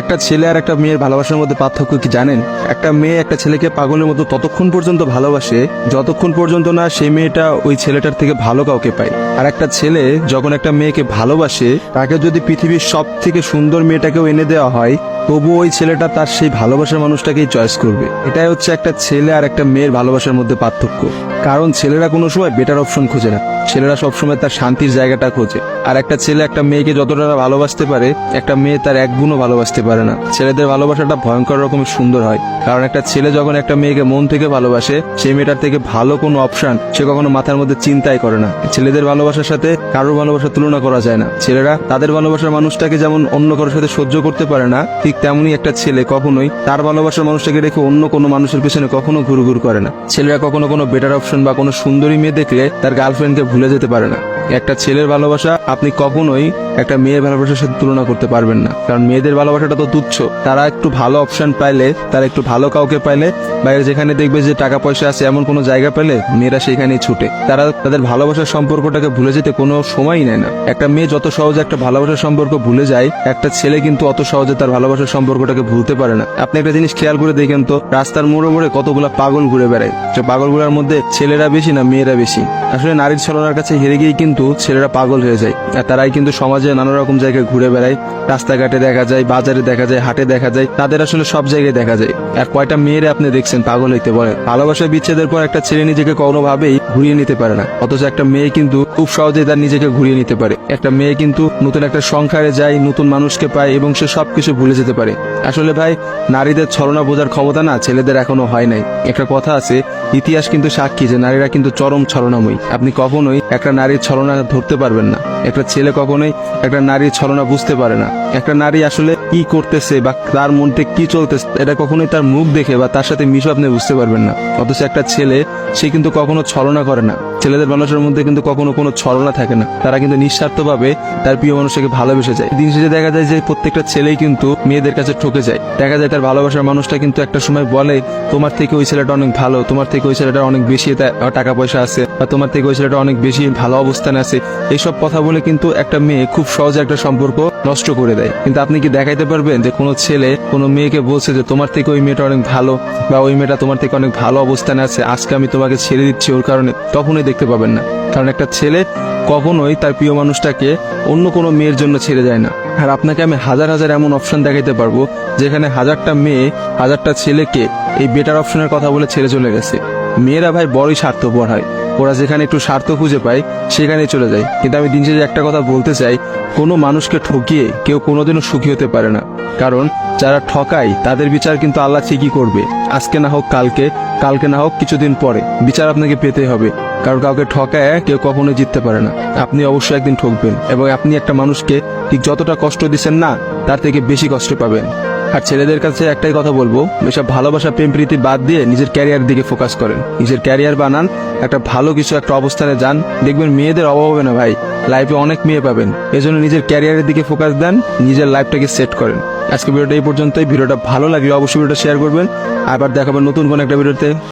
একটা ছেলে আর একটা মেয়ের ভালোবাসার মধ্যে পার্থক্য কি জানেন? একটা মেয়ে একটা ছেলেকে পাগলের মতো ততক্ষণ পর্যন্ত ভালোবাসে যতক্ষণ পর্যন্ত না সেই মেয়েটা ওই ছেলেটার থেকে ভালো কাউকে পায়। আর একটা ছেলে যখন একটা মেয়েকে ভালোবাসে, তাকে যদি পৃথিবীর সব থেকে সুন্দর মেয়েটাকেও এনে দেওয়া হয়, তবু ওই ছেলেটা তার সেই ভালোবাসার মানুষটাকেই চয়েস করবে। এটাই হচ্ছে একটা ছেলে আর একটা মেয়ের ভালোবাসার মধ্যে পার্থক্য। কারণ ছেলেরা কোনো সময় বেটার অপশন খোঁজে না, ছেলেরা সবসময় তার শান্তির জায়গাটা খোঁজে। আর একটা ছেলে একটা মেয়েকে যতটা ভালোবাসতে পারে, একটা মেয়ে তার এক গুণও ভালোবাসতে পারে না। ছেলেদের ভালোবাসাটা ভয়ঙ্কর রকমের সুন্দর হয়, কারণ একটা ছেলে যখন একটা মেয়েকে মন থেকে ভালোবাসে, সেই মেয়েটার থেকে ভালো কোনো অপশন সে কখনো মাথার মধ্যে চিন্তাই করে না। ছেলেদের ভালোবাসার সাথে কারোর ভালোবাসার তুলনা করা যায় না। ছেলেরা তাদের ভালোবাসার মানুষটাকে যেমন অন্য কারোর সাথে সহ্য করতে পারে না, ঠিক তেমনি একটা ছেলে কখনোই তার ভালোবাসার মানুষটাকে রেখে অন্য কোনো মানুষের পেছনে কখনো ঘুরঘুর করে না। ছেলেরা কখনো কোনো বেটার অপশন বা কোনো সুন্দরী মেয়ে দেখলে তার গার্লফ্রেন্ডকে ভুলে যেতে পারে না। একটা ছেলের ভালোবাসা আপনি কখনোই একটা মেয়ের ভালোবাসার সাথে তুলনা করতে পারবেন না, কারণ মেয়েদের ভালোবাসাটা তো তুচ্ছ। তারা একটু ভালো অপশন পাইলে, তারা একটু ভালো কাউকে পাইলে, বাইরে যেখানে দেখবে যে টাকা পয়সা আছে এমন কোনো জায়গা পেলে মেয়েরা সেখানেই ছুটে। তারা তাদের ভালোবাসার সম্পর্কটাকে ভুলে যেতে কোনো সময়ই নেয় না। একটা মেয়ে যত সহজে একটা ভালোবাসার সম্পর্ক ভুলে যায়, একটা ছেলে কিন্তু অত সহজে তার ভালোবাসার সম্পর্কটাকে ভুলতে পারে না। আপনি একটা জিনিস খেয়াল করে দেখেন তো, রাস্তার মোড়ে মোড়ে কতগুলা পাগল ঘুরে বেড়ায়। যে পাগলগুলোর মধ্যে ছেলেরা বেশি না মেয়েরা বেশি? আসলে নারীর ছলনার কাছে হেরে গিয়ে কিন্তু ছেলেরা পাগল হয়ে যায়। আর তারাই কিন্তু সমাজে নানা রকম জায়গায় ঘুরে বেড়ায়। রাস্তাঘাটে দেখা যায়, বাজারে দেখা যায়, হাটে দেখা যায়, তাদের আসলে সব জায়গায় দেখা যায়। আর কয়টা মেয়েরা আপনি দেখছেন পাগল হইতে বলে? ভালোবাসা বিচ্ছেদের পর একটা ছেলে নিজেকে কোনোভাবেই ঘুরিয়ে নিতে পারে না, অথচ একটা মেয়ে কিন্তু খুব সহজেই তার নিজেকে ঘুরিয়ে নিতে পারে। একটা মেয়ে কিন্তু নতুন একটা সংসারে যায়, নতুন মানুষকে পায় এবং সে সবকিছু ভুলে যেতে পারে। আসলে ভাই, নারীদের ছলনা বোঝার ক্ষমতা না ছেলেদের এখনো হয় নাই। একটা কথা আছে, ইতিহাস কিন্তু সাক্ষী যে নারীরা কিন্তু চরম ছলনাময়ী। আপনি কখনোই একটা নারীর ছলনা ধরতে পারবেন না। একটা ছেলে কখনোই একটা নারীর ছলনা বুঝতে পারে না। একটা নারী আসলে কি করতেছে বা তার মধ্যে কি চলতেছে, এটা কখনোই তার মুখ দেখে বা তার সাথে মিশে আপনি বুঝতে পারবেন না। অথচ একটা ছেলে, সে কিন্তু কখনো ছলনা করে না। ছেলেদের মানুষের মধ্যে কিন্তু কখনো কোনো ছলনা থাকে না। তারা কিন্তু নিঃস্বার্থভাবে তার প্রিয় মানুষকে ভালোবেসে যায়। দিন শেষে দেখা যায় যে প্রত্যেকটা ছেলেই কিন্তু মেয়েদের কাছে ঠকে যায়। দেখা যায় তার ভালোবাসার মানুষটা কিন্তু একটা সময় বলে, তোমার থেকে ওই ছেলেটা অনেক ভালো, তোমার থেকে ওই ছেলেটা অনেক বেশি টাকা পয়সা আছে, বা তোমার থেকে ওই ছেলেটা অনেক বেশি ভালো অবস্থানে আছে। এইসব কথা বলে কিন্তু একটা মেয়ে খুব সহজে একটা সম্পর্ক নষ্ট করে দেয়। কিন্তু আপনি কি দেখাইতে পারবেন যে কোনো ছেলে কোনো মেয়েকে বলছে যে তোমার থেকে ওই মেয়েটা অনেক ভালো, বা ওই মেয়েটা তোমার থেকে অনেক ভালো অবস্থানে আছে, আজকে আমি তোমাকে ছেড়ে দিচ্ছি ওর কারণে? কখনোই দেখতে পাবেন না। কারণ একটা ছেলে কখনোই তার প্রিয় মানুষটাকে অন্য কোনো মেয়ের জন্য ছেড়ে যায় না। আর আপনাকে আমি হাজার হাজার এমন অপশন দেখাইতে পারবো যেখানে হাজারটা মেয়ে হাজারটা ছেলেকে এই বেটার অপশনের কথা বলে ছেড়ে চলে গেছে। মেয়েরা ভাই বড়ই স্বার্থপর হয়, ওরা যেখানে একটু স্বার্থ খুঁজে পায় সেখানেই চলে যায়। কিন্তু আমি দিন শেষে একটা কথা বলতে চাই, কোনো মানুষকে ঠকিয়ে কেউ কোনোদিনও সুখী হতে পারে না। কারণ যারা ঠকায় তাদের বিচার কিন্তু আল্লাহ ঠিকই করবে। আজকে না হোক কালকে, কালকে না হোক কিছুদিন পরে বিচার আপনাকে পেতে হবে। কারণ কাউকে ঠকায় কেউ কখনোই জিততে পারে না। আপনি অবশ্যই একদিন ঠকবেন, এবং আপনি একটা মানুষকে ঠিক যতটা কষ্ট দিচ্ছেন না, তার থেকে বেশি কষ্ট পাবেন। আর ছেলেদের কাছে একটাই কথা বলবো, এসব ভালোবাসা প্রেম প্রীতি বাদ দিয়ে নিজের ক্যারিয়ার দিকে ফোকাস করেন। নিজের ক্যারিয়ার বানান, একটা ভালো কিছু একটা অবস্থানে যান, দেখবেন মেয়েদের অভাব হবে না ভাই, লাইফে অনেক মেয়ে পাবেন। এজন্য নিজের ক্যারিয়ারের দিকে ফোকাস দেন, নিজের লাইফটাকে সেট করেন। আজকে ভিডিওটা এই পর্যন্তই। ভিডিওটা ভালো লাগলে অবশ্যই ভিডিওটা শেয়ার করবেন। আবার দেখাবেন নতুন কোন একটা ভিডিওতে।